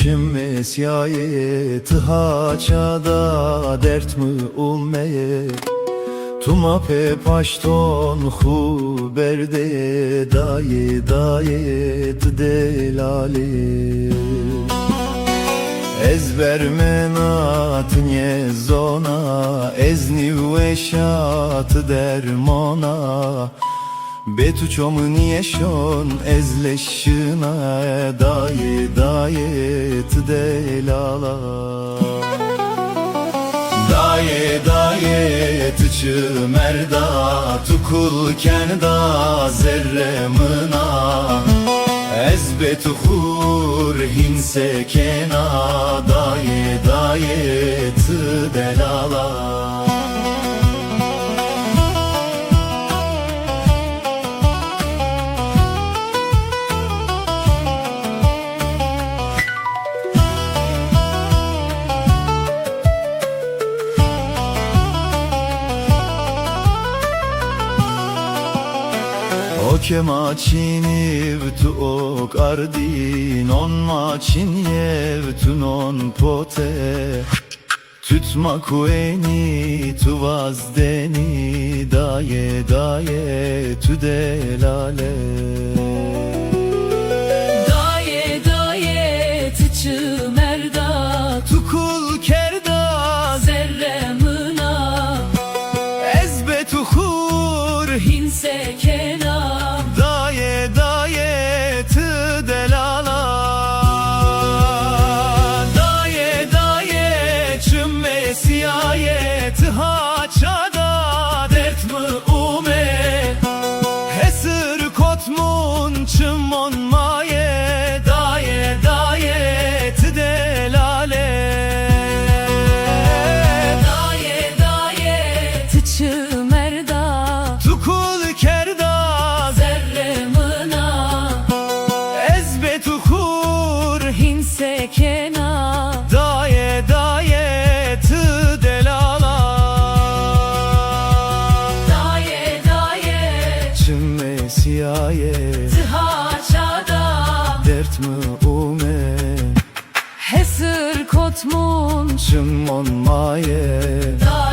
çim siyaye tıhaçada dert mi ulmeye Tuma pe paşton khu berde daye daye delale Ezber menat nye zona ezni veşat dermona Betu çomun yeşon ezleşina daye daye delala Daye daye tıçı merda tukul kenda zerremına Ezbetu hur hinse kena daye daye delala Oke maçin evtu ok ardi non maçin evtu non pote Tutma kueni tu vazdeni daye daye tu delale Daye daye tıçı merda Tukul kerda zerremına ezbetu hur hinse kena Daye daye tı delala Daye daye çümme siyaye tıhaçada dert mı ume Hesır kotmun çımon maye Daye daye tı delale Daye daye tıçı merda Tukul kerda zerremına ezbetu hur hinse kena Daye daye tı delala Daye daye Çümme siyaye tıhaçada dert mi ume Hesır kotmun Çımmon maye daye